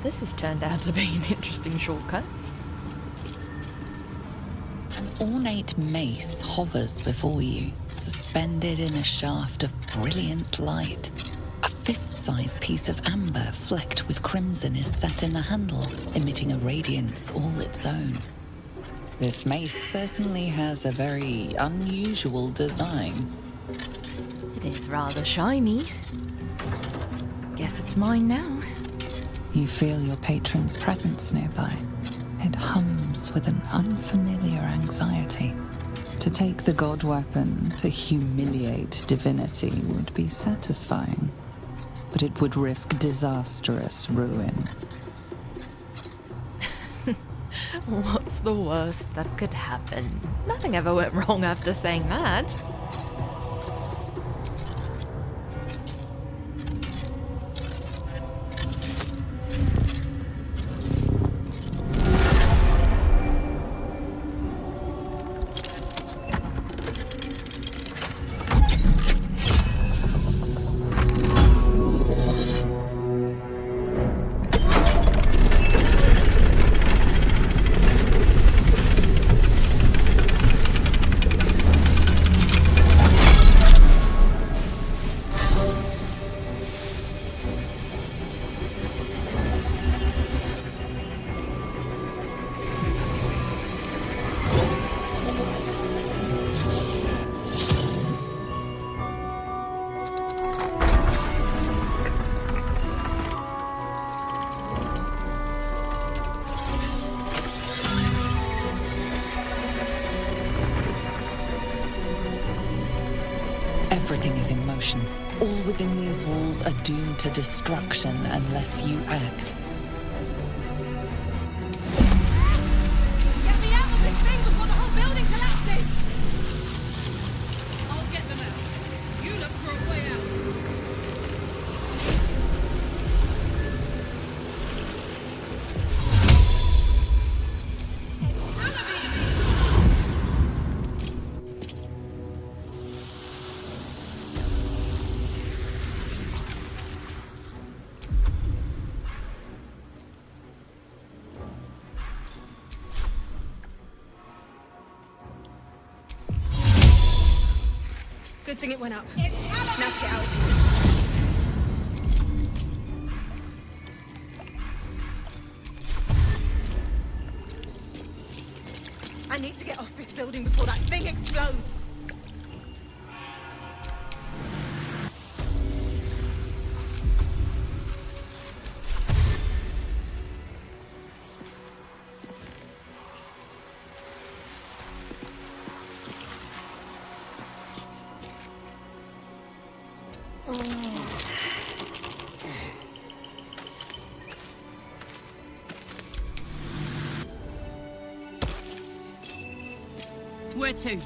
this has turned out to be an interesting shortcut. An ornate mace hovers before you, suspended in a shaft of brilliant light. A fist-sized piece of amber flecked with crimson is set in the handle, emitting a radiance all its own. This mace certainly has a very unusual design. It is rather shiny. Guess it's mine now. You feel your patron's presence nearby. It hums with an unfamiliar anxiety. To take the god weapon to humiliate divinity would be satisfying, but it would risk disastrous ruin. What's the worst that could happen? Nothing ever went wrong after saying that. Everything is in motion. All within these walls are doomed to destruction unless you act. Get me out of this thing before the whole building collapses! I'll get them out. You look for a way out. Good thing it went up. Now get out. I need to get off this building before that thing explodes. Where to?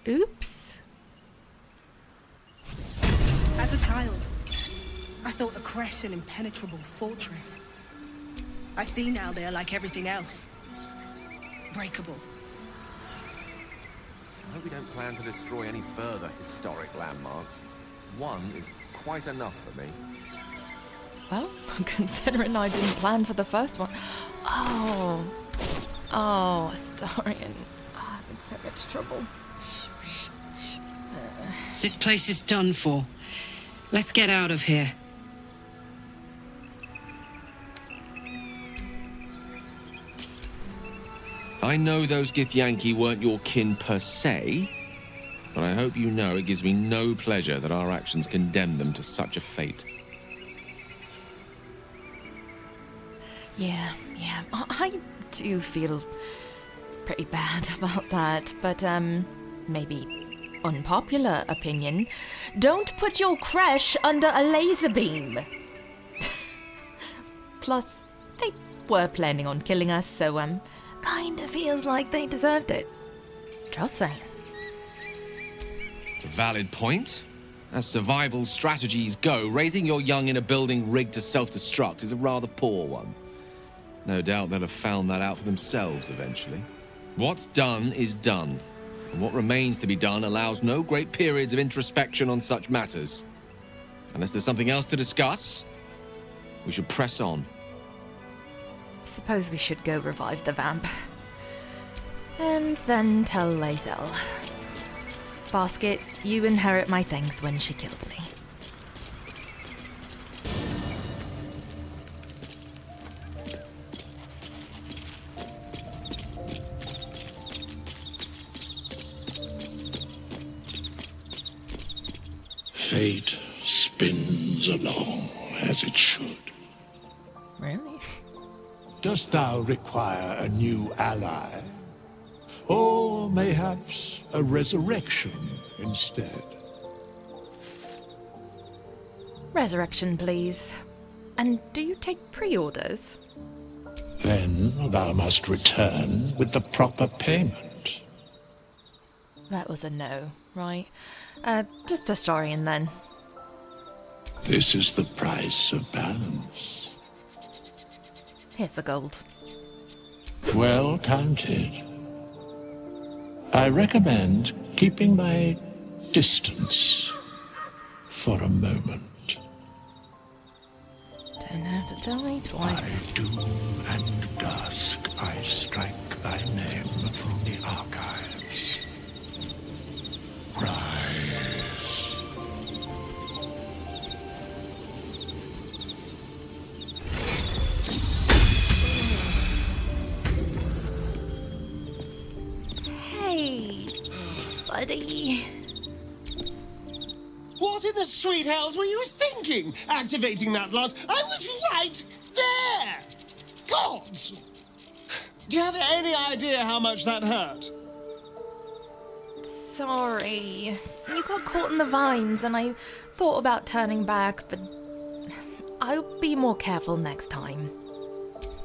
Oops. As a child, I thought the Crèche an impenetrable fortress. I see now they are like everything else. Breakable. I hope we don't plan to destroy any further historic landmarks. One is quite enough for me. Well, considering I didn't plan for the first one. Oh, Astarion. Oh, I'm in so much trouble. This place is done for. Let's get out of here. I know those Githyanki weren't your kin per se, but I hope you know it gives me no pleasure that our actions condemn them to such a fate. Yeah, I do feel pretty bad about that, but, maybe unpopular opinion. Don't put your Crèche under a laser beam! Plus, they were planning on killing us, so, kinda feels like they deserved it. Just saying. A valid point. As survival strategies go, raising your young in a building rigged to self-destruct is a rather poor one. No doubt they'll have found that out for themselves eventually. What's done is done, and what remains to be done allows no great periods of introspection on such matters. Unless there's something else to discuss, we should press on. Suppose we should go revive the vamp. And then tell Lae'zel. Basket, you inherit my things when she kills me. Fate spins along as it should. Really? Dost thou require a new ally? Or mayhaps a resurrection instead? Resurrection, please. And do you take pre-orders? Then thou must return with the proper payment. That was a no, right? Just Astarion then. This is the price of balance. Here's the gold. Well counted. I recommend keeping thy distance for a moment. Don't have to tell me twice. By doom and dusk I strike thy name from the archives. Rise. Hey, buddy. What in the sweet hells were you thinking, activating that lance? I was right there! Gods! Do you have any idea how much that hurt? Sorry. You got caught in the vines and I thought about turning back, but I'll be more careful next time.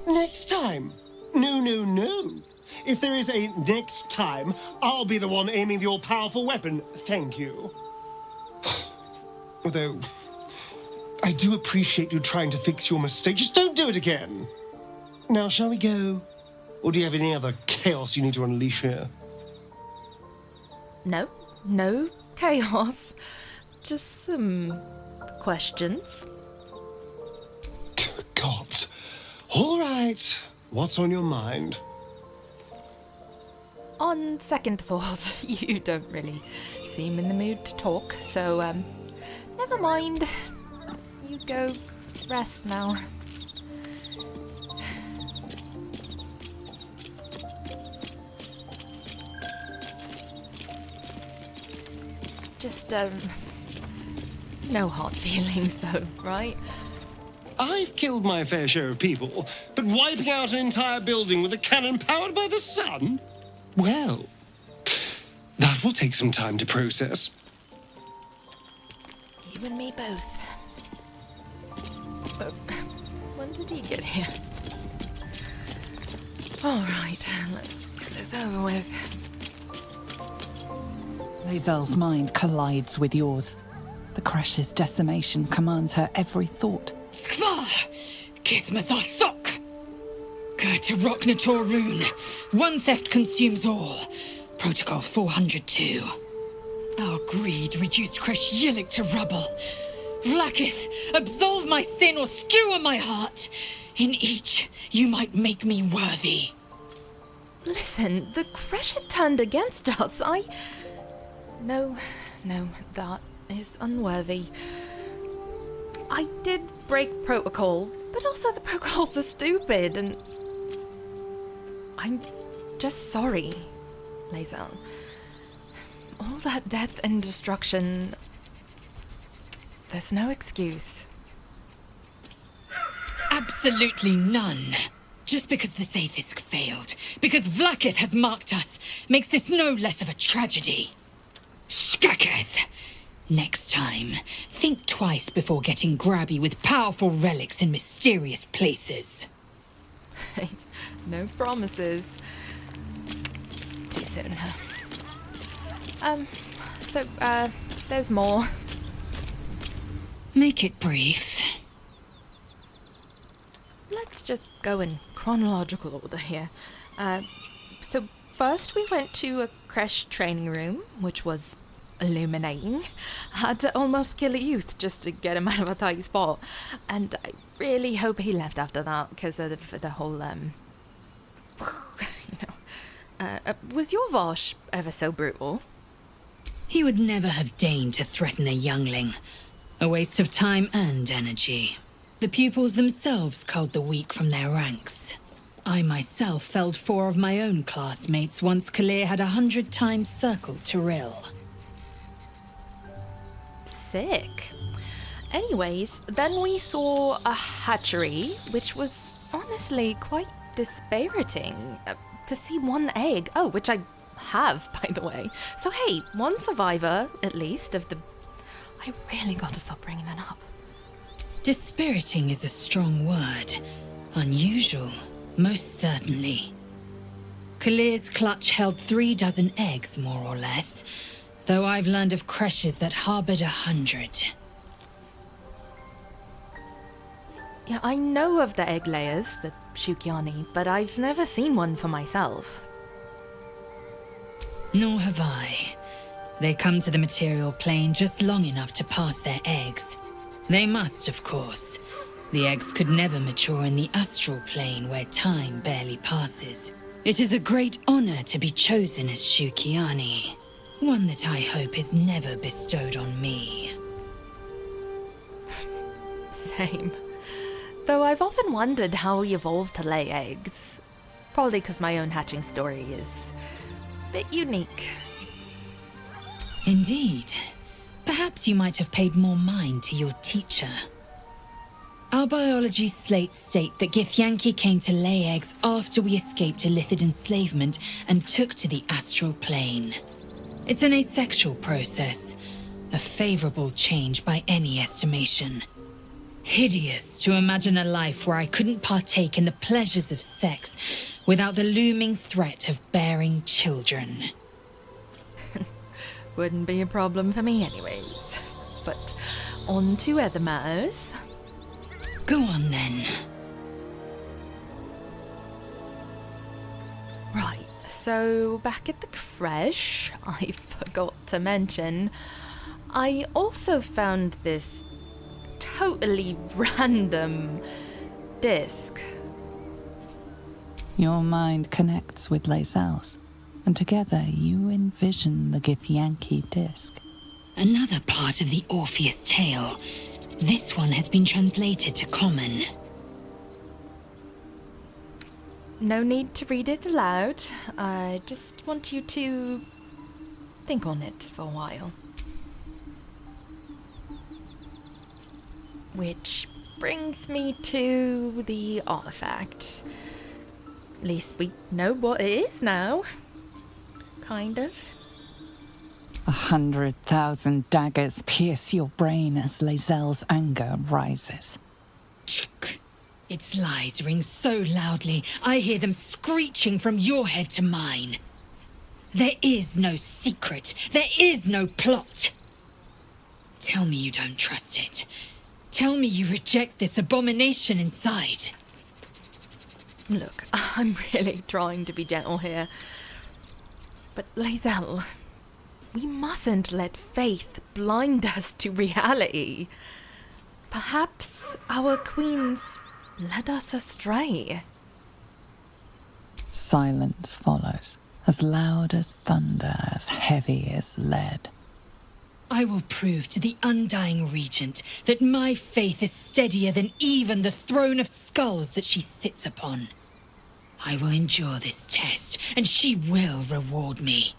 Next time? No, no, no. If there is a next time, I'll be the one aiming the all-powerful weapon. Thank you. Although, I do appreciate you trying to fix your mistake. Just don't do it again. Now, shall we go? Or do you have any other chaos you need to unleash here? No chaos. Just some questions. Gods. All right. What's on your mind? On second thought, you don't really seem in the mood to talk, so, never mind. You go rest now. Just, no hard feelings though, right? I've killed my fair share of people, but wiping out an entire building with a cannon powered by the sun? Well, that will take some time to process. You and me both. When did he get here? Alright, let's get this over with. Lae'zel's mind collides with yours. The Crèche's decimation commands her every thought. Skvar! Kithmasathok! Guide to Rocknator Rune. One theft consumes all. Protocol 402. Our greed reduced Crèche Yillik to rubble. Vlakith, absolve my sin or skewer my heart. In each, you might make me worthy. Listen, the Crèche had turned against us. No, that is unworthy. I did break protocol, but also the protocols are stupid, and I'm just sorry, Lae'zel. all that death and destruction... There's no excuse. Absolutely none. Just because the Sathisk failed, because Vlaakith has marked us, makes this no less of a tragedy. Skaketh! Next time, think twice before getting grabby with powerful relics in mysterious places. No promises. Too soon, huh? There's more. Make it brief. Let's just go in chronological order here. So first we went to a Crèche training room, which was illuminating. Had to almost kill a youth just to get him out of a tight spot. And I really hope he left after that, because of the whole, was your Voss ever so brutal? He would never have deigned to threaten a youngling. A waste of time and energy. The pupils themselves culled the weak from their ranks. I myself felled 4 of my own classmates once Kalir had 100 times circled Tyrell. Sick. Anyways, then we saw a hatchery, which was honestly quite dispiriting. To see 1 egg, which I have, by the way. So hey, 1 survivor, at least, of the... I really gotta stop bringing that up. Dispiriting is a strong word. Unusual, most certainly. Kalir's clutch held 3 dozen eggs, more or less, though I've learned of Crèches that harbored 100. Yeah, I know of the egg layers, the Shukiani, but I've never seen one for myself. Nor have I. They come to the material plane just long enough to pass their eggs. They must, of course. The eggs could never mature in the astral plane where time barely passes. It is a great honor to be chosen as Shukiani. One that I hope is never bestowed on me. Same. Though I've often wondered how we evolved to lay eggs. Probably because my own hatching story is a bit unique. Indeed. Perhaps you might have paid more mind to your teacher. Our biology slates state that Githyanki came to lay eggs after we escaped Illithid enslavement and took to the astral plane. It's an asexual process, a favorable change by any estimation. Hideous to imagine a life where I couldn't partake in the pleasures of sex without the looming threat of bearing children. Wouldn't be a problem for me anyways. But on to other matters. Go on then. Right, so back at the Crèche, I forgot to mention, I also found this totally random disc. Your mind connects with Lae'zel's, and together you envision the Githyanki disc. Another part of the Orpheus tale. This one has been translated to Common. No need to read it aloud. I just want you to think on it for a while. Which brings me to the artifact. At least we know what it is now. Kind of. 100,000 daggers pierce your brain as Lae'zel's anger rises. Its lies ring so loudly, I hear them screeching from your head to mine. There is no secret. There is no plot. Tell me you don't trust it. Tell me you reject this abomination inside. Look, I'm really trying to be gentle here. But Lae'zel, we mustn't let faith blind us to reality. Perhaps our queens led us astray. Silence follows, as loud as thunder, as heavy as lead. I will prove to the undying regent that my faith is steadier than even the throne of skulls that she sits upon. I will endure this test, and she will reward me.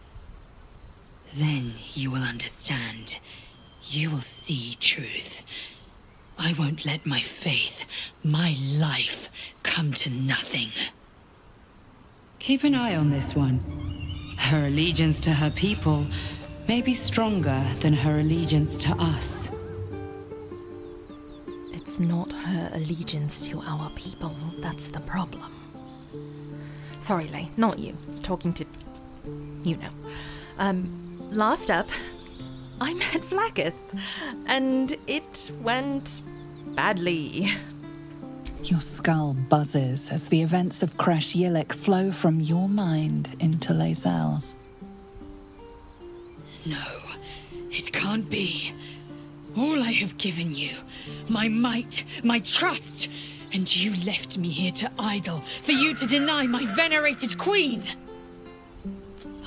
Then you will understand. You will see truth. I won't let my faith, my life, come to nothing. Keep an eye on this one. Her allegiance to her people may be stronger than her allegiance to us. It's not her allegiance to our people that's the problem. Sorry, Lae, not you. Talking to... you know. Last up, I met Vlaakith, and it went badly. Your skull buzzes as the events of Crèche flow from your mind into Lae'zel's. No, it can't be. All I have given you, my might, my trust, and you left me here to idle, for you to deny my venerated queen.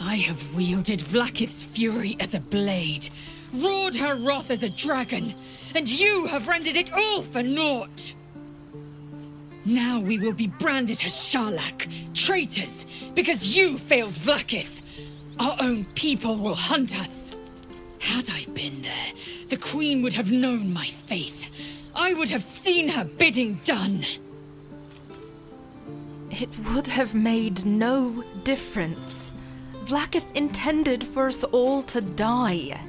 I have wielded Vlaakith's fury as a blade, roared her wrath as a dragon, and you have rendered it all for naught. Now we will be branded as Karlach, traitors, because you failed Vlaakith. Our own people will hunt us. Had I been there, the Queen would have known my faith. I would have seen her bidding done. It would have made no difference. Vlaakith intended for us all to die.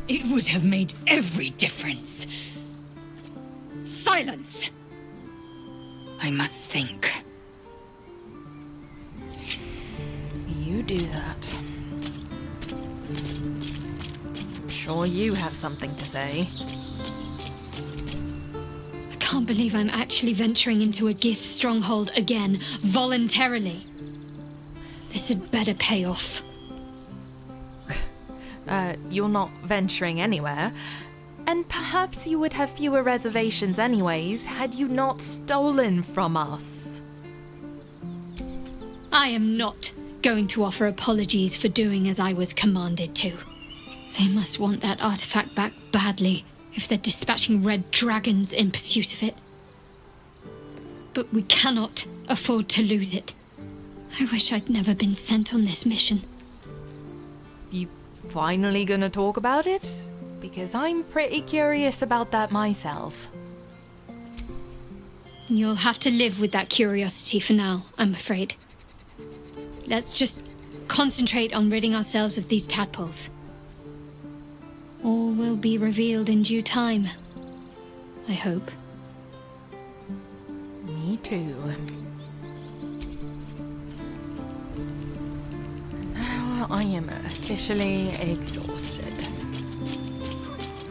It would have made every difference. Silence! I must think. You do that. I'm sure you have something to say. I can't believe I'm actually venturing into a Gith stronghold again, voluntarily. This had better pay off. You're not venturing anywhere. And perhaps you would have fewer reservations anyways, had you not stolen from us. I am not going to offer apologies for doing as I was commanded to. They must want that artifact back badly if they're dispatching red dragons in pursuit of it. But we cannot afford to lose it. I wish I'd never been sent on this mission. You finally gonna talk about it? Because I'm pretty curious about that myself. You'll have to live with that curiosity for now, I'm afraid. Let's just concentrate on ridding ourselves of these tadpoles. All will be revealed in due time, I hope. Me too. Now I am officially exhausted.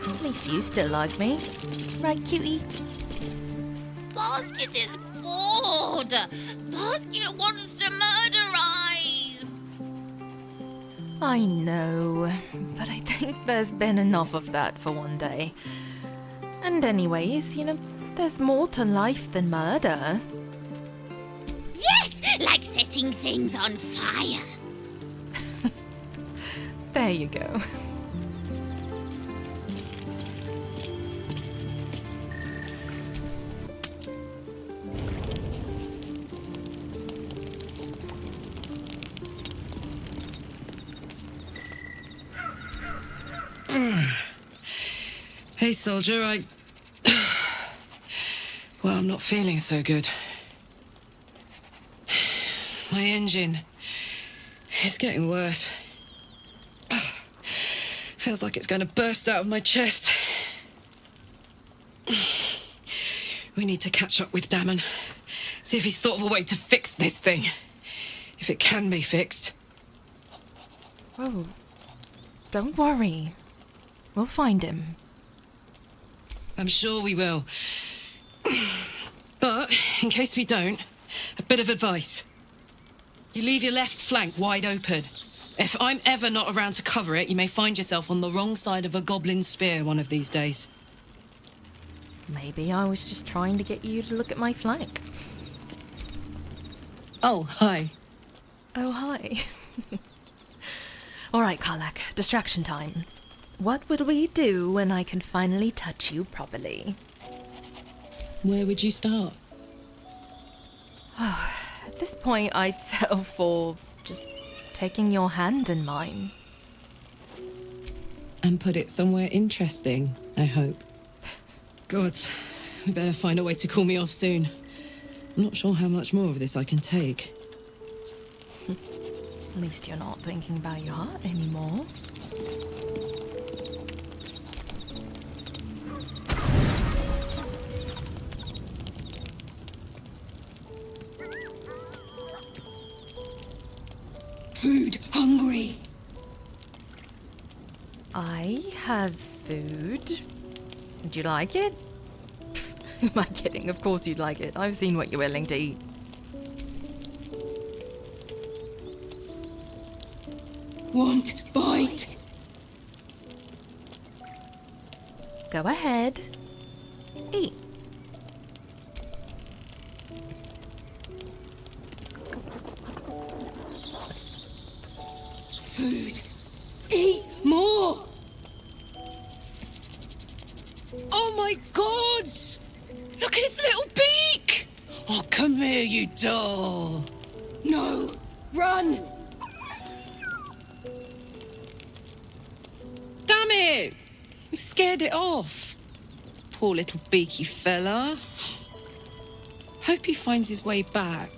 At least you still like me. Right, cutie? Basket is bored. Basket wants to murderize. I know, but I think there's been enough of that for one day. And anyways, you know, there's more to life than murder. Yes, like setting things on fire. There you go. Hey, soldier, well, I'm not feeling so good. My engine is getting worse. Feels like it's going to burst out of my chest. We need to catch up with Damon. See if he's thought of a way to fix this thing. If it can be fixed. Oh, don't worry. We'll find him. I'm sure we will. But, in case we don't, a bit of advice. You leave your left flank wide open. If I'm ever not around to cover it, you may find yourself on the wrong side of a goblin spear one of these days. Maybe I was just trying to get you to look at my flank. Oh, hi. Oh, hi. All right, Karlach, distraction time. What will we do when I can finally touch you properly? Where would you start? At this point, I'd settle for just taking your hand in mine. And put it somewhere interesting, I hope. God, we better find a way to cool me off soon. I'm not sure how much more of this I can take. At least you're not thinking about your heart anymore. Food, hungry. I have food. Do you like it? Who am I kidding? Of course you'd like it. I've seen what you're willing to eat. Want bite? Go ahead. Eat. Food. Eat more! Oh my God! Look at its little beak! Oh, come here, you doll. No! Run! Damn it! You scared it off. Poor little beaky fella. Hope he finds his way back.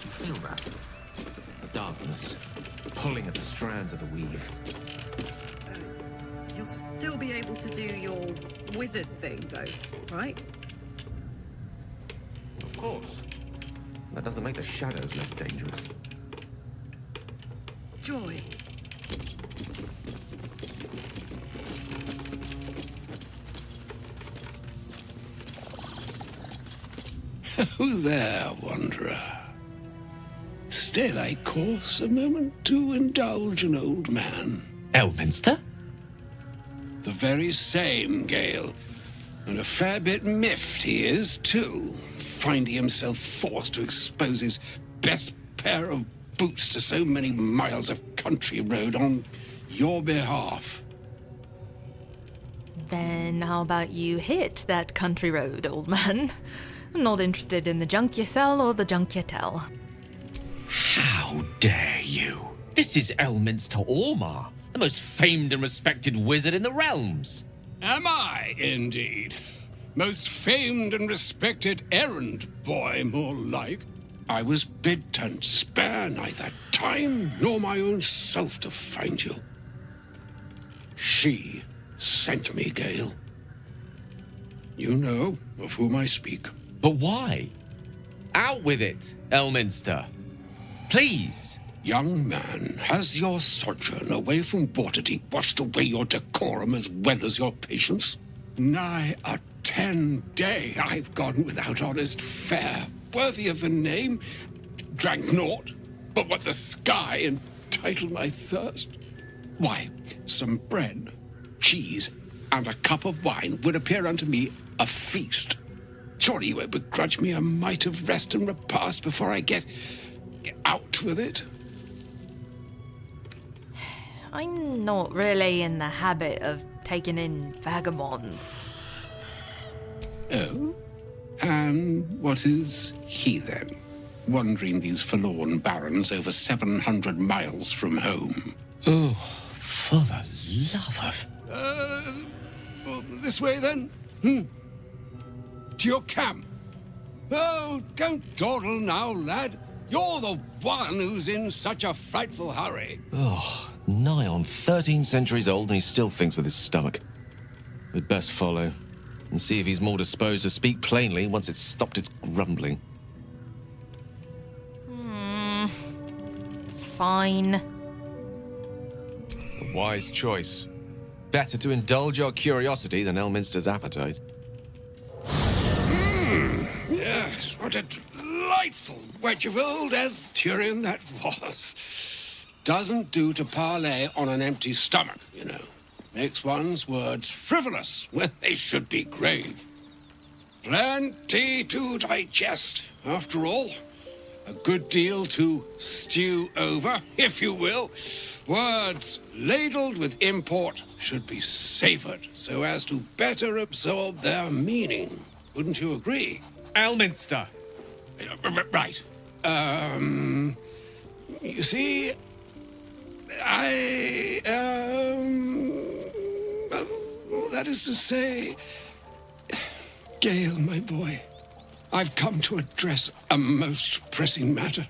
Feel that? The darkness, pulling at the strands of the weave. You'll still be able to do your wizard thing, though, right? Of course. That doesn't make the shadows less dangerous. Joy. Oh there, wanderer. Stay thy course a moment to indulge an old man. Elminster? The very same, Gale. And a fair bit miffed he is, too, finding himself forced to expose his best pair of boots to so many miles of country road on your behalf. Then how about you hit that country road, old man? I'm not interested in the junk you sell or the junk you tell. How dare you? This is Elminster Ormar, the most famed and respected wizard in the realms. Am I, indeed? Most famed and respected errand boy, more like. I was bid to spare neither time nor my own self to find you. She sent me, Gale. You know of whom I speak. But why? Out with it, Elminster. Please. Young man, has your sojourn away from Waterdeep washed away your decorum as well as your patience? Nigh a 10-day I've gone without honest fare, worthy of the name. Drank naught, but what the sky entitled my thirst. Why, some bread, cheese, and a cup of wine would appear unto me a feast. Surely you won't begrudge me a mite of rest and repast before I get out with it? I'm not really in the habit of taking in vagabonds. Oh? And what is he then? Wandering these forlorn barrens over 700 miles from home. Oh, for the love of... This way then? To your camp. Oh, don't dawdle now, lad. You're the one who's in such a frightful hurry. Oh, nigh on 13 centuries old and he still thinks with his stomach. We'd best follow and see if he's more disposed to speak plainly once it's stopped its grumbling. Fine. A wise choice. Better to indulge your curiosity than Elminster's appetite. Yes, what a delightful wedge of old Astarion that was. Doesn't do to parley on an empty stomach, you know. Makes one's words frivolous when they should be grave. Plenty to digest, after all. A good deal to stew over, if you will. Words ladled with import should be savored so as to better absorb their meaning. Wouldn't you agree? Elminster. Right. You see, that is to say, Gale, my boy, I've come to address a most pressing matter.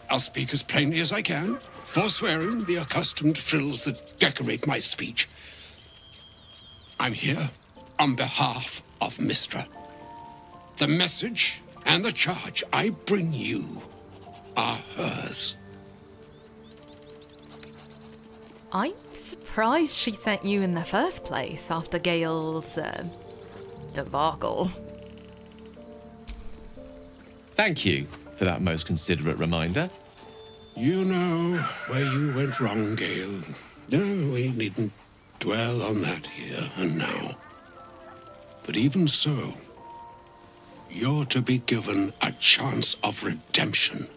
I'll speak as plainly as I can, forswearing the accustomed frills that decorate my speech. I'm here on behalf of Mystra. The message and the charge I bring you are hers. I'm surprised she sent you in the first place after Gale's, debacle. Thank you for that most considerate reminder. You know where you went wrong, Gale. No, we needn't dwell on that here and now. But even so, you're to be given a chance of redemption.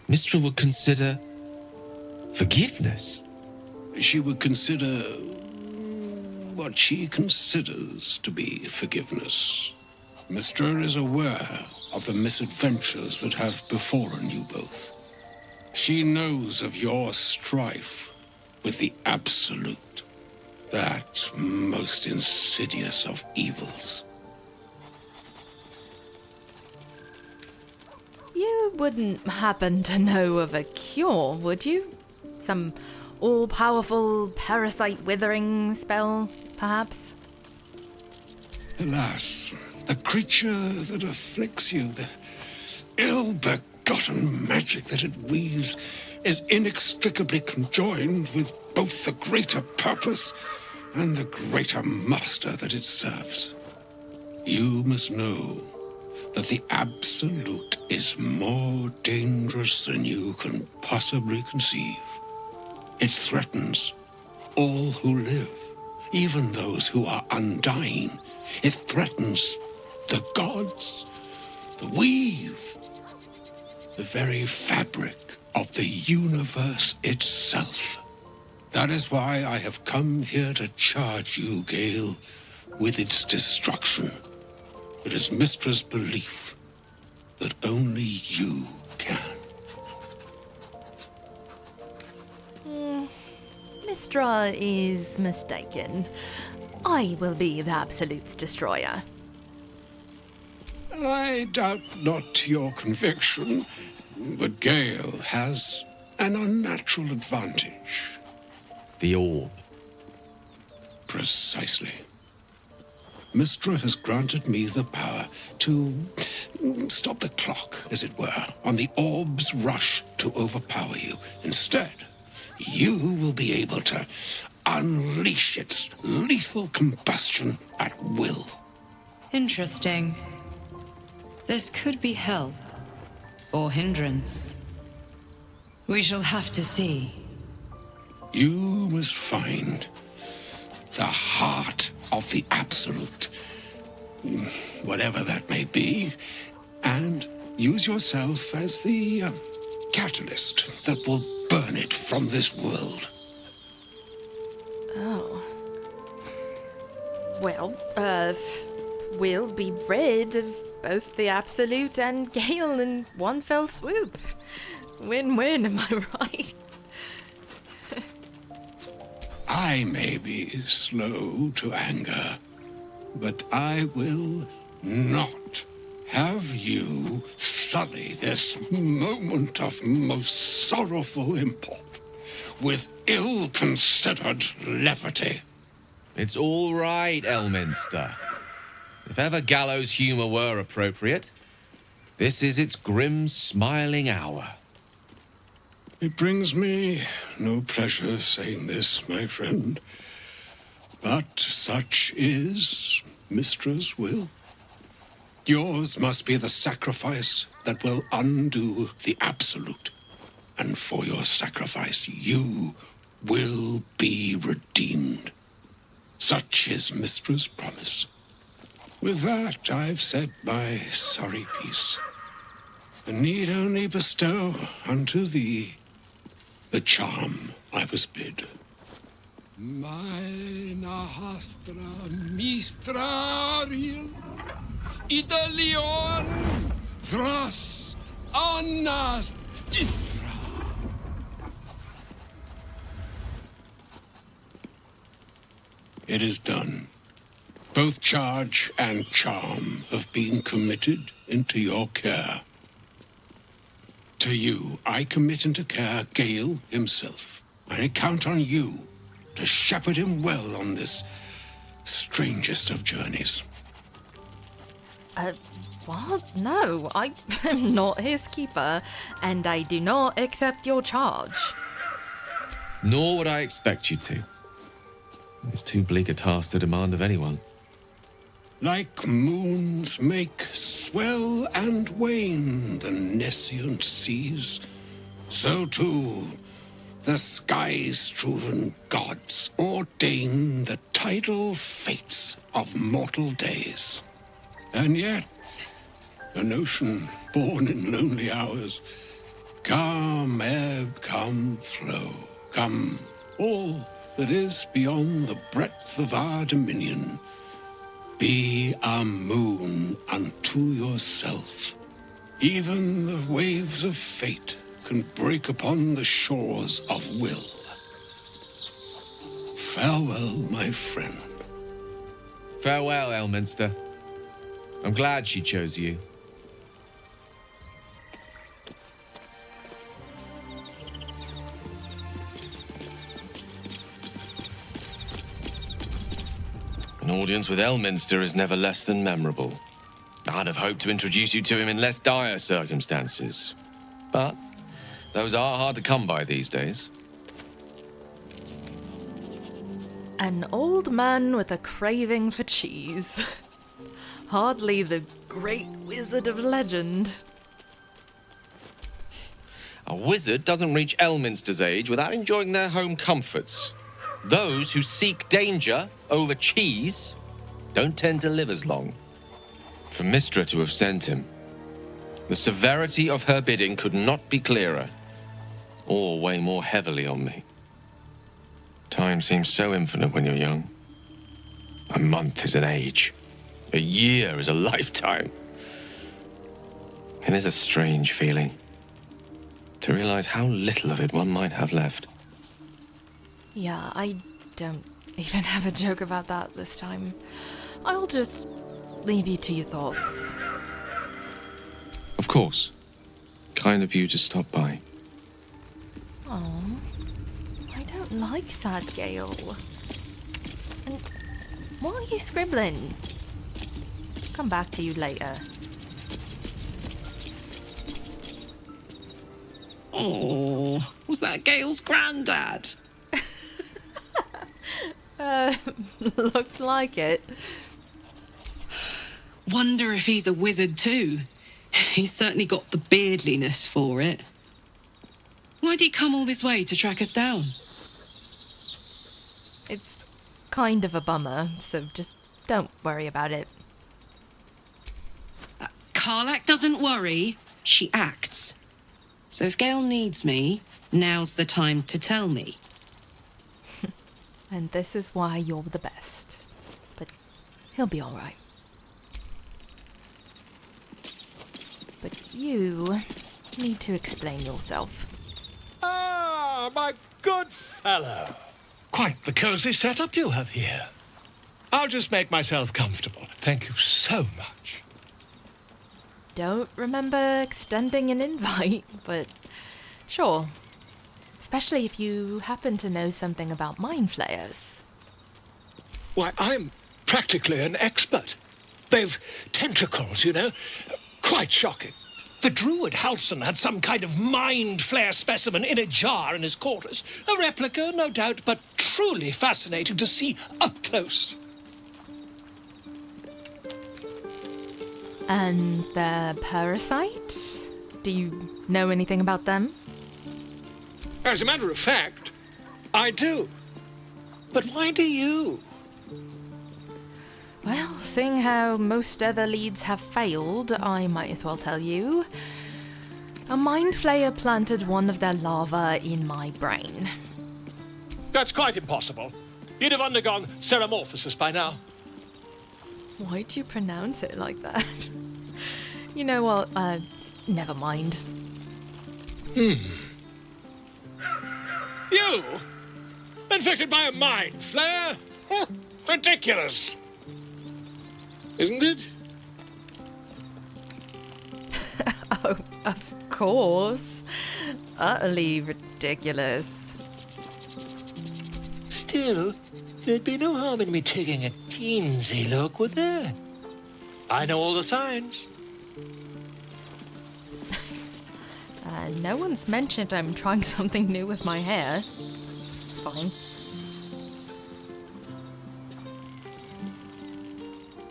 Mystra would consider forgiveness. She would consider what she considers to be forgiveness. Mystra is aware of the misadventures that have befallen you both. She knows of your strife with the Absolute, that most insidious of evils. You wouldn't happen to know of a cure, would you? Some all-powerful parasite withering spell, perhaps? Alas, the creature that afflicts you, the ill-begotten magic that it weaves, is inextricably conjoined with both the greater purpose and the greater master that it serves. You must know that the Absolute is more dangerous than you can possibly conceive. It threatens all who live, even those who are undying. It threatens the gods, the weave, the very fabric of the universe itself. That is why I have come here to charge you, Gale, with its destruction. It is Mystra's belief that only you can. Mystra is mistaken. I will be the Absolute's destroyer. I doubt not your conviction, but Gale has an unnatural advantage. The orb. Precisely. Mystra has granted me the power to stop the clock, as it were, on the orb's rush to overpower you. Instead, you will be able to unleash its lethal combustion at will. Interesting. This could be help, or hindrance. We shall have to see. You must find the heart of the Absolute, whatever that may be, and use yourself as the catalyst that will burn it from this world. Oh. Well, we'll be rid of both the Absolute and Gale in one fell swoop. Win-win, am I right? I may be slow to anger, but I will not have you sully this moment of most sorrowful import with ill-considered levity. It's all right, Elminster. If ever gallows humour were appropriate, this is its grim, smiling hour. It brings me no pleasure saying this, my friend, but such is Mystra's will. Yours must be the sacrifice that will undo the Absolute, and for your sacrifice you will be redeemed. Such is Mystra's promise. With that, I've said my sorry piece, and need only bestow unto thee the charm I was bid. Meine Hastra Mystrariel, Idalion, Thras, Annas, Dithra. It is done. Both charge and charm have been committed into your care. To you, I commit into care Gale himself. I count on you to shepherd him well on this strangest of journeys. What? No, I am not his keeper, and I do not accept your charge. Nor would I expect you to. It's too bleak a task to demand of anyone. Like moons make swell and wane the nescient seas, so too the sky-strewn gods ordain the tidal fates of mortal days. And yet, an ocean born in lonely hours, come ebb, come flow, come all that is beyond the breadth of our dominion, be a moon unto yourself. Even the waves of fate can break upon the shores of will. Farewell, my friend. Farewell, Elminster. I'm glad she chose you. An audience with Elminster is never less than memorable. I'd have hoped to introduce you to him in less dire circumstances. But those are hard to come by these days. An old man with a craving for cheese. Hardly the great wizard of legend. A wizard doesn't reach Elminster's age without enjoying their home comforts. Those who seek danger over cheese don't tend to live as long. For Mystra to have sent him, the severity of her bidding could not be clearer, or weigh more heavily on me. Time seems so infinite when you're young. A month is an age. A year is a lifetime. It is a strange feeling to realize how little of it one might have left. Yeah, I don't even have a joke about that this time. I'll just leave you to your thoughts. Of course. Kind of you to stop by. Oh, I don't like sad Gale. And what are you scribbling? Come back to you later. Oh, was that Gale's granddad? Looked like it. Wonder if he's a wizard too. He's certainly got the beardliness for it. Why'd he come all this way to track us down? It's kind of a bummer, so just don't worry about it. Karlach doesn't worry, she acts. So if Gale needs me, now's the time to tell me. And this is why you're the best. But he'll be all right. But you need to explain yourself. Ah, my good fellow. Quite the cozy setup you have here. I'll just make myself comfortable. Thank you so much. Don't remember extending an invite, but sure. Especially if you happen to know something about mind flayers. Why, I'm practically an expert. They've tentacles, you know. Quite shocking. The druid Halson had some kind of mind flare specimen in a jar in his quarters. A replica, no doubt, but truly fascinating to see up close. And the parasite? Do you know anything about them? As a matter of fact, I do. But why do you? Well, seeing how most other leads have failed, I might as well tell you. A mind flayer planted one of their larvae in my brain. That's quite impossible. You'd have undergone ceramorphosis by now. Why do you pronounce it like that? You know what, never mind. You? Infected by a mind flare? Ridiculous. Isn't it? Oh, of course. Utterly ridiculous. Still, there'd be no harm in me taking a teensy look, would there? I know all the signs. No one's mentioned I'm trying something new with my hair. It's fine.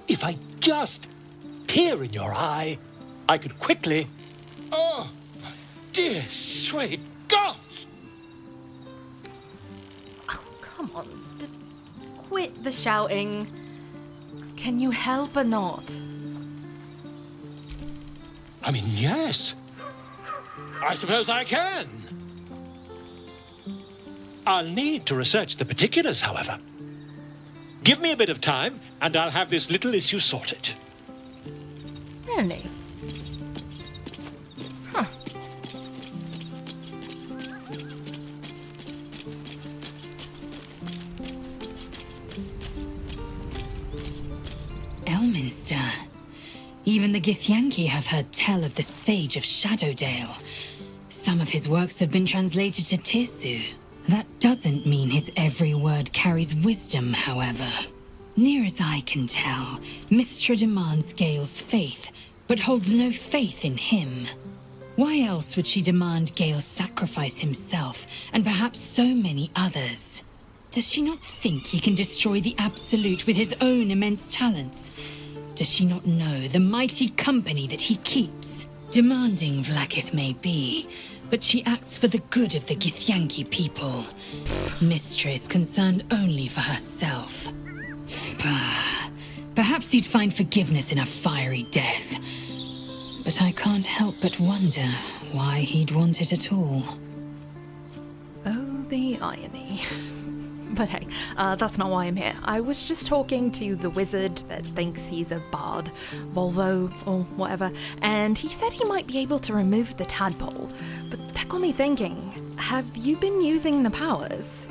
If I just peer in your eye, I could quickly... Oh, dear sweet gods! Oh, come on. Quit the shouting. Can you help or not? I mean, yes. I suppose I can. I'll need to research the particulars, however. Give me a bit of time, and I'll have this little issue sorted. Really? Huh. Elminster. Even the Githyanki have heard tell of the Sage of Shadowdale. Some of his works have been translated to Tirsu. That doesn't mean his every word carries wisdom, however. Near as I can tell, Mystra demands Gale's faith, but holds no faith in him. Why else would she demand Gale sacrifice himself, and perhaps so many others? Does she not think he can destroy the Absolute with his own immense talents? Does she not know the mighty company that he keeps? Demanding Vlaakith may be, but she acts for the good of the Githyanki people. Mystra is concerned only for herself. Perhaps he'd find forgiveness in a fiery death. But I can't help but wonder why he'd want it at all. Oh, the irony. But hey, that's not why I'm here. I was just talking to the wizard that thinks he's a bard, Volvo, or whatever, and he said he might be able to remove the tadpole. But that got me thinking, have you been using the powers?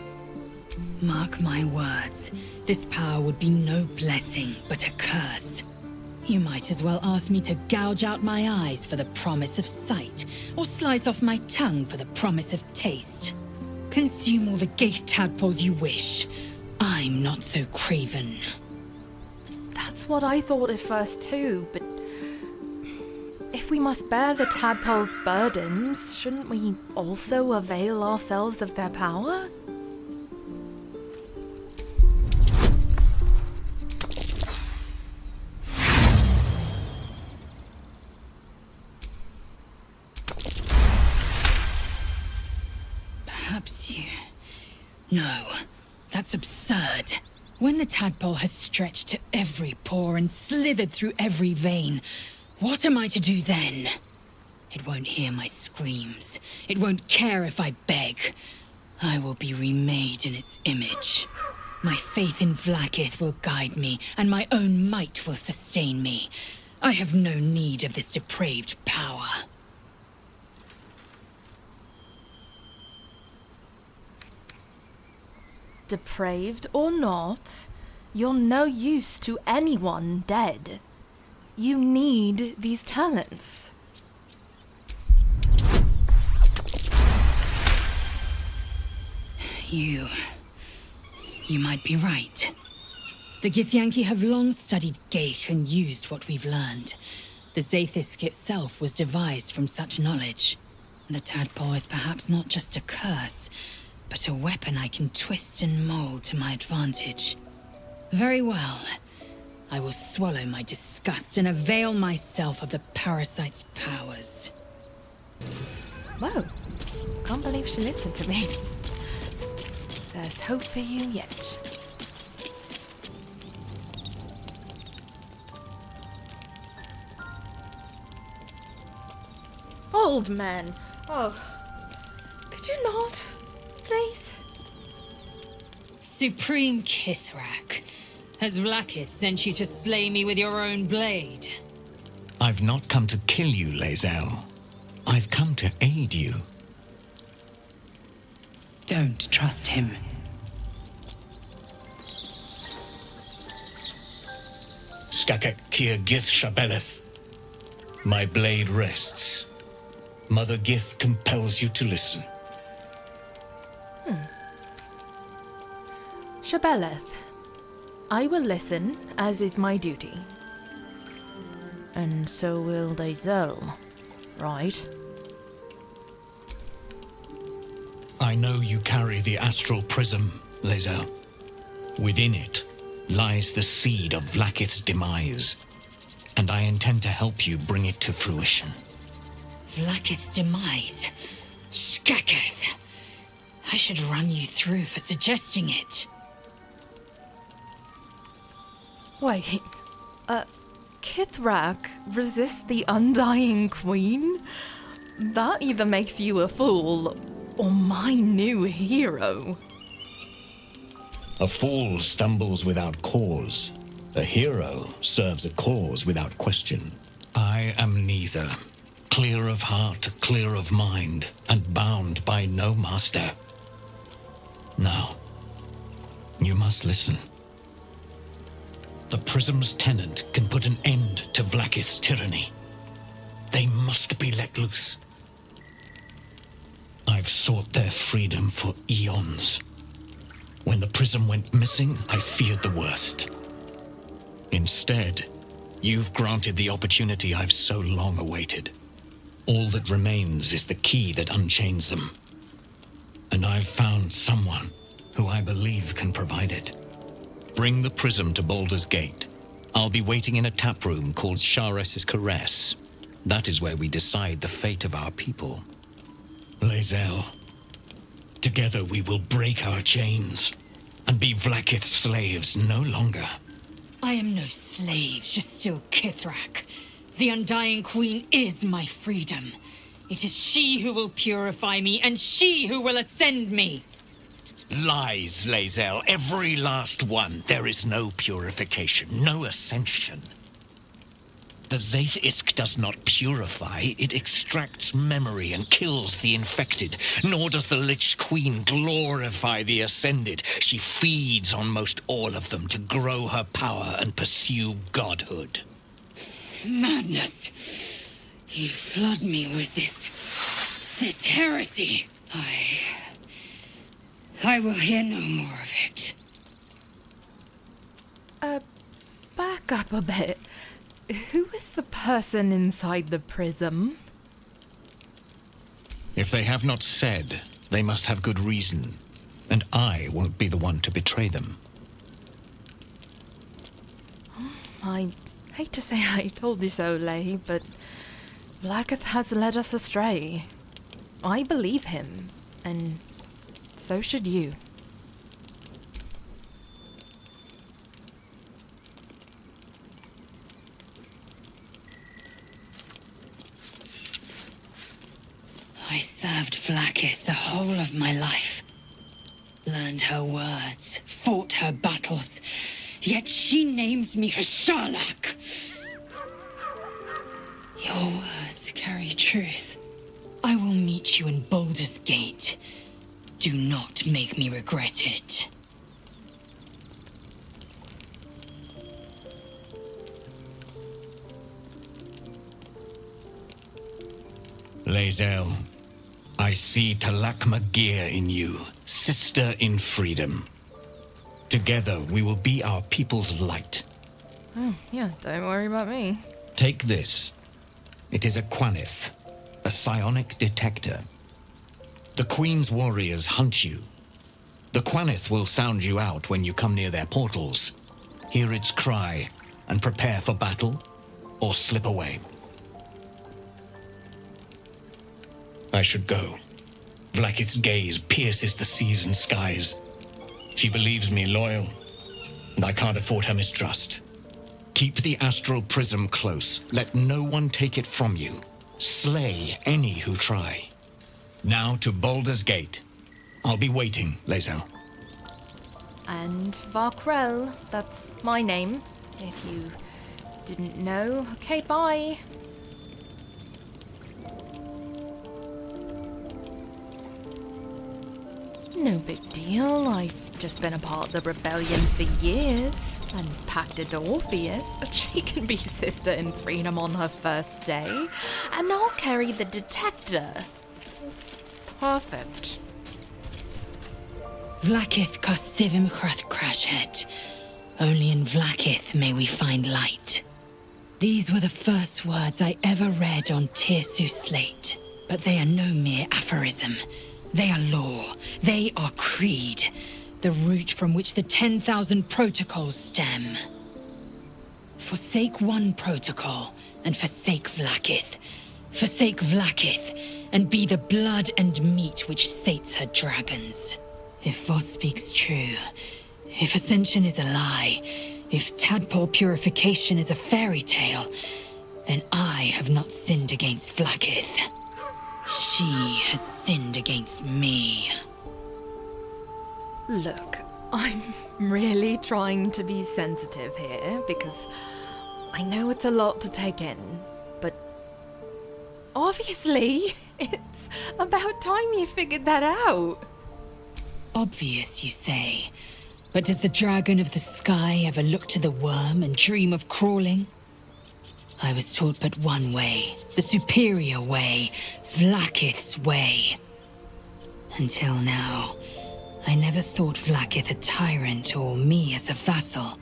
Mark my words, this power would be no blessing, but a curse. You might as well ask me to gouge out my eyes for the promise of sight, or slice off my tongue for the promise of taste. Consume all the gate tadpoles you wish. I'm not so craven. That's what I thought at first too, but if we must bear the tadpole's burdens, shouldn't we also avail ourselves of their power? Perhaps you... No, that's absurd. When the tadpole has stretched to every pore and slithered through every vein, what am I to do then? It won't hear my screams. It won't care if I beg. I will be remade in its image. My faith in Vlaakith will guide me, and my own might will sustain me. I have no need of this depraved power. Depraved or not, you're no use to anyone dead. You need these talents. You might be right. The Githyanki have long studied Gale and used what we've learned. The Zaithisk itself was devised from such knowledge. The tadpole is perhaps not just a curse, but a weapon I can twist and mold to my advantage. Very well. I will swallow my disgust and avail myself of the parasite's powers. Whoa. Can't believe she listened to me. There's hope for you yet. old man. Oh, could you not, please? Supreme Kithrak, has Vlaakith sent you to slay me with your own blade? I've not come to kill you, Lae'zel. I've come to aid you. Don't trust him. Skakek Kier Gith Shabeleth. My blade rests. Mother Gith compels you to listen. Shabeleth, I will listen, as is my duty. And so will Lae'zel, right? I know you carry the astral prism, Lae'zel. Within it lies the seed of Vlaakith's demise, and I intend to help you bring it to fruition. Vlaakith's demise? Skaketh! I should run you through for suggesting it. Wait, Kithrak resists the Undying Queen? That either makes you a fool, or my new hero. A fool stumbles without cause. A hero serves a cause without question. I am neither. Clear of heart, clear of mind, and bound by no master. Now, you must listen. The prism's tenant can put an end to Vlaakith's tyranny. They must be let loose. I've sought their freedom for eons. When the prism went missing, I feared the worst. Instead, you've granted the opportunity I've so long awaited. All that remains is the key that unchains them. And I've found someone who I believe can provide it. Bring the prism to Baldur's Gate. I'll be waiting in a tap room called Shares's Crèche. That is where we decide the fate of our people. Lae'zel, together we will break our chains and be Vlaakith's slaves no longer. I am no slave, just still Kithrak. The Undying Queen is my freedom. It is she who will purify me, and she who will ascend me. Lies, Lae'zel, every last one. There is no purification, no ascension. The Zaith Isk does not purify, it extracts memory and kills the infected. Nor does the Lich Queen glorify the ascended. She feeds on most all of them to grow her power and pursue godhood. Madness! You flood me with this heresy. I will hear no more of it. Back up a bit. Who is the person inside the prism? If they have not said, they must have good reason. And I won't be the one to betray them. I hate to say I told you so, Lae, but Vlaakith has led us astray. I believe him, and so should you. I served Vlaakith the whole of my life. Learned her words, fought her battles, yet she names me her Karlach. Your words carry truth. I will meet you in Baldur's Gate. Do not make me regret it. Lae'zel, I see Talakma Gear in you, sister in freedom. Together we will be our people's light. Oh, yeah, don't worry about me. Take this. It is a Quanith, a psionic detector. The Queen's warriors hunt you. The Quanith will sound you out when you come near their portals. Hear its cry and prepare for battle, or slip away. I should go. Vlaakith's gaze pierces the seas and skies. She believes me loyal, and I can't afford her mistrust. Keep the astral prism close. Let no one take it from you. slay any who try. Now to Baldur's Gate. I'll be waiting, Lae'zel. And Vah'k'rel, that's my name, if you didn't know. Okay, bye. No big deal. I've just been a part of the rebellion for years and pacted Orpheus, but she can be sister in freedom on her first day, and I'll carry the detector. It's perfect. Vlakith Kosivim Crèche. Only in Vlakith may we find light. These were the first words I ever read on Tirsu's slate, but they are no mere aphorism. They are law. They are creed. The root from which the 10,000 protocols stem. Forsake one protocol, and forsake Vlakith. Forsake Vlakith, and be the blood and meat which sates her dragons. If Voss speaks true, if Ascension is a lie, if tadpole purification is a fairy tale, then I have not sinned against Vlakith. She has sinned against me. Look, I'm really trying to be sensitive here, because I know it's a lot to take in, but obviously, it's about time you figured that out. Obvious, you say. But does the dragon of the sky ever look to the worm and dream of crawling? I was taught but one way, the superior way, Vlakith's way. Until now, I never thought Vlakith a tyrant or me as a vassal.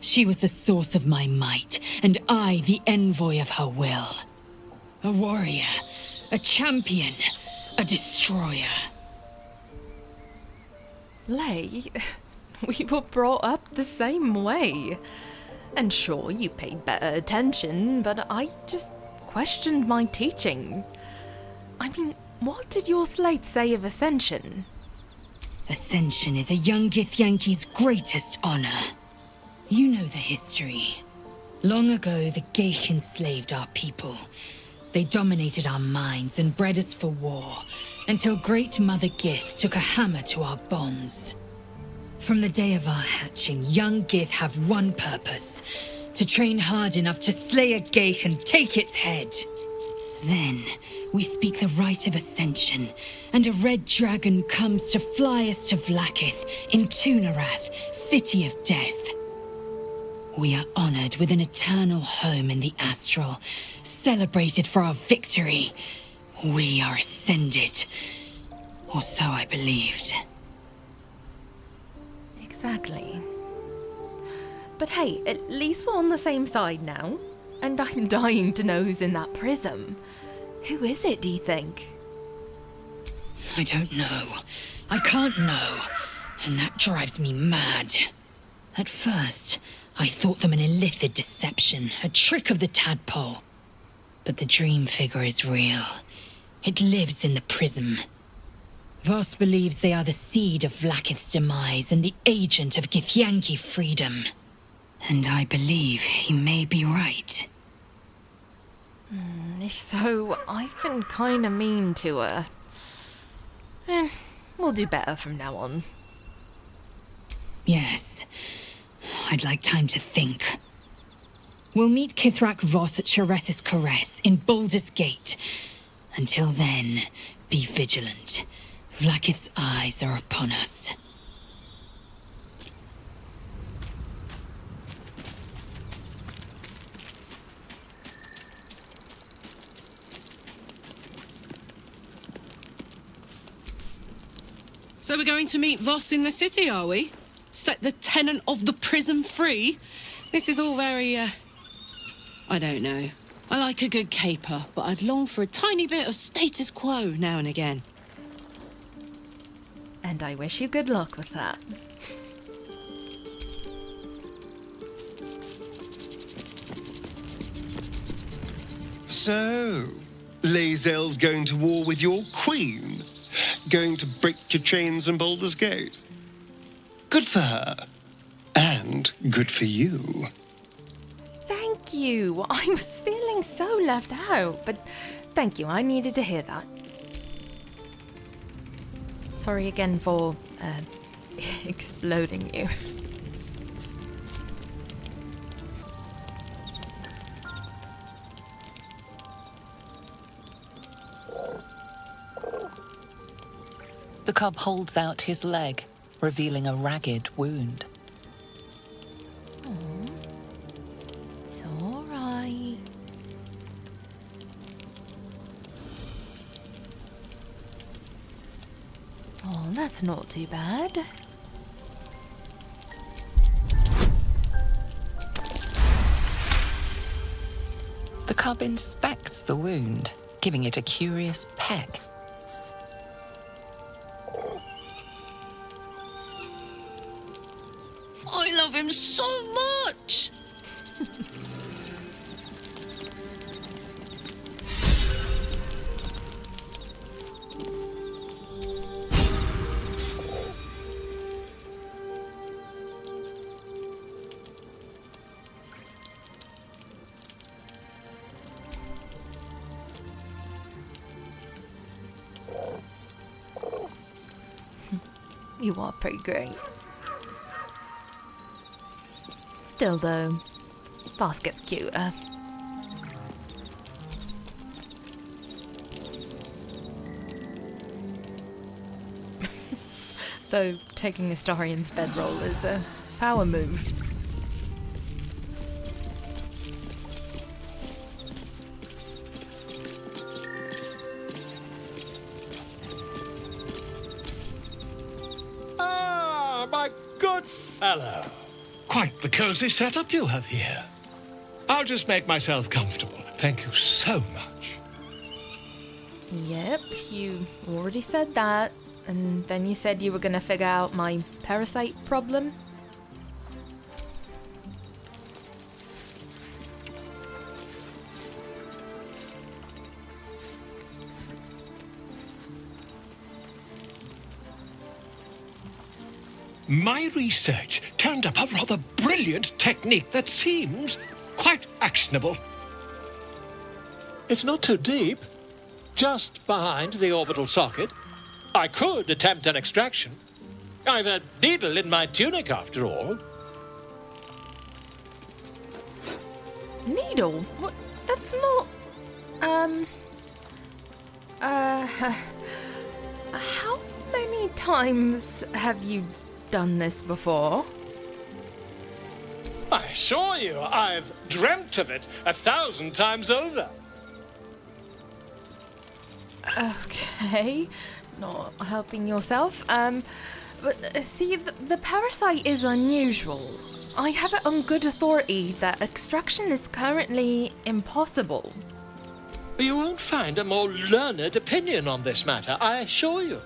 She was the source of my might, and I the envoy of her will. A warrior, a champion, a destroyer. Lay, we were brought up the same way. And sure, you paid better attention, but I just questioned my teaching. I mean, what did your slate say of Ascension? Ascension is a young Githyanki's greatest honor. You know the history. Long ago, the Gale enslaved our people. They dominated our minds and bred us for war, until Great Mother Gith took a hammer to our bonds. From the day of our hatching, young Gith have one purpose: to train hard enough to slay a Gale and take its head. Then, we speak the rite of Ascension, and a red dragon comes to fly us to Vlakith in Tunarath, City of Death. We are honored with an eternal home in the Astral, celebrated for our victory. We are ascended. Or so I believed. Exactly. But hey, at least we're on the same side now. And I'm dying to know who's in that prism. Who is it, do you think? I don't know. I can't know. And that drives me mad. At first, I thought them an illithid deception, a trick of the tadpole. But the dream figure is real. It lives in the prism. Voss believes they are the seed of Vlakith's demise and the agent of Githyanki freedom. And I believe he may be right. If so, I've been kinda mean to her. We'll do better from now on. Yes. I'd like time to think. We'll meet Kithrak Voss at Sheres's Caress in Baldur's Gate. Until then, be vigilant. Vlakith's eyes are upon us. So we're going to meet Voss in the city, are we? Set the tenant of the prison free? This is all very, I don't know. I like a good caper, but I'd long for a tiny bit of status quo now and again. And I wish you good luck with that. So, Lae'zel's going to war with your queen? Going to break your chains in Baldur's Gate? Good for her. And good for you. Thank Thank you. I was feeling so left out, but thank you. I needed to hear that. Sorry again for exploding you. The cub holds out his leg, revealing a ragged wound. Aww. It's all right. Oh, that's not too bad. The cub inspects the wound, giving it a curious peck. I love him so much! You are pretty great. Still though, Voss gets cuter. Though taking Astarion's bedroll is a power move. Ah, my good fellow. Quite the cozy setup you have here. I'll just make myself comfortable. Thank you so much. Yep, you already said that. And then you said you were gonna figure out my parasite problem. My research turned up a rather brilliant technique that seems quite actionable. It's not too deep, just behind the orbital socket. I could attempt an extraction. I've a needle in my tunic, after all. Needle? What? That's not... How many times have you done this before? I assure you, I've dreamt of it 1,000 times over. Okay, not helping yourself. But see, the parasite is unusual. I have it on good authority that extraction is currently impossible. You won't find a more learned opinion on this matter, I assure you.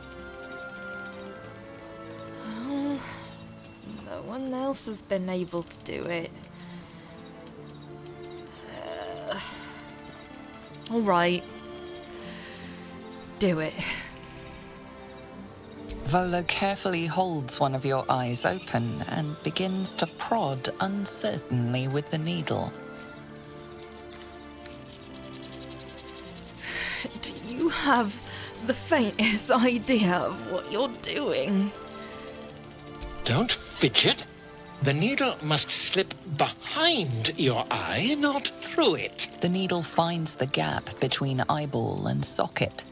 Well, no one else has been able to do it. All right. Do it. Volo carefully holds one of your eyes open and begins to prod uncertainly with the needle. Do you have the faintest idea of what you're doing? Don't fidget. The needle must slip behind your eye, not through it. The needle finds the gap between eyeball and socket.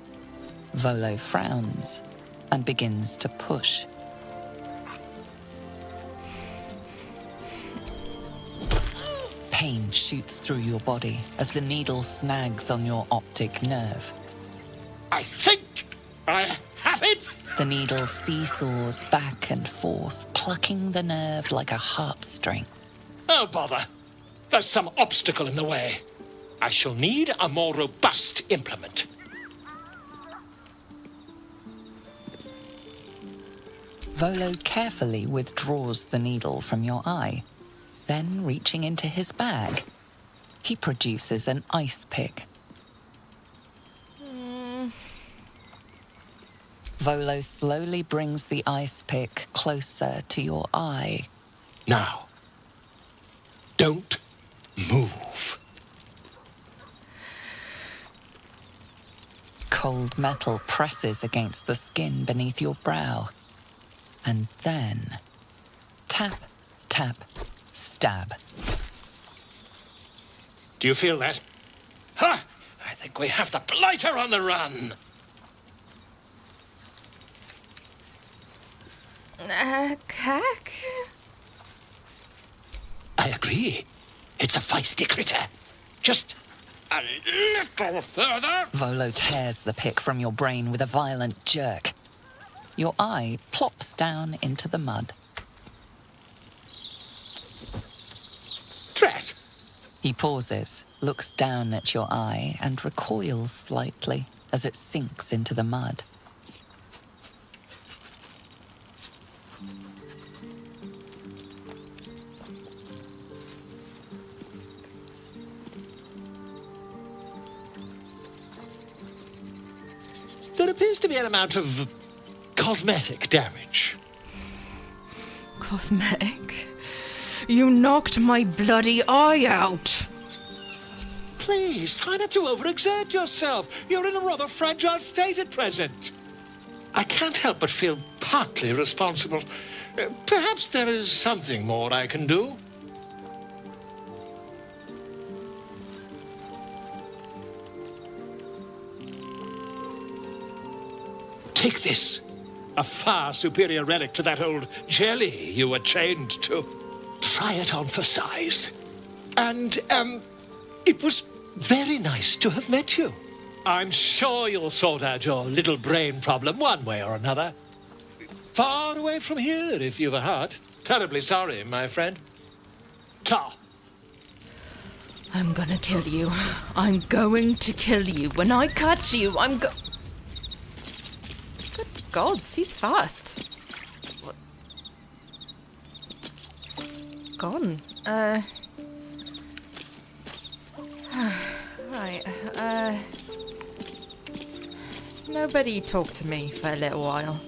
Volo frowns and begins to push. Pain shoots through your body as the needle snags on your optic nerve. I think I have it! The needle seesaws back and forth, plucking the nerve like a harp string. Oh, bother. There's some obstacle in the way. I shall need a more robust implement. Volo carefully withdraws the needle from your eye. Then, reaching into his bag, he produces an ice pick. Volo slowly brings the ice pick closer to your eye. Now, don't move. cold metal presses against the skin beneath your brow. And then, tap, tap, stab. Do you feel that? Ha! I think we have the blighter on the run. Cack? I agree. It's a feisty critter. Just a little further. Volo tears the pick from your brain with a violent jerk. Your eye plops down into the mud. Drat! He pauses, looks down at your eye, and recoils slightly as it sinks into the mud. There appears to be an amount of cosmetic damage. Cosmetic? You knocked my bloody eye out! Please, try not to overexert yourself. You're in a rather fragile state at present. I can't help but feel partly responsible. Perhaps there is something more I can do. Take this. A far superior relic to that old jelly you were chained to. Try it on for size. And, it was very nice to have met you. I'm sure you'll sort out your little brain problem one way or another. Far away from here, if you've a heart. Terribly sorry, my friend. Ta. I'm gonna kill you. I'm going to kill you. When I catch you, Good gods, he's fast. What? Gone. Right, nobody talk to me for a little while.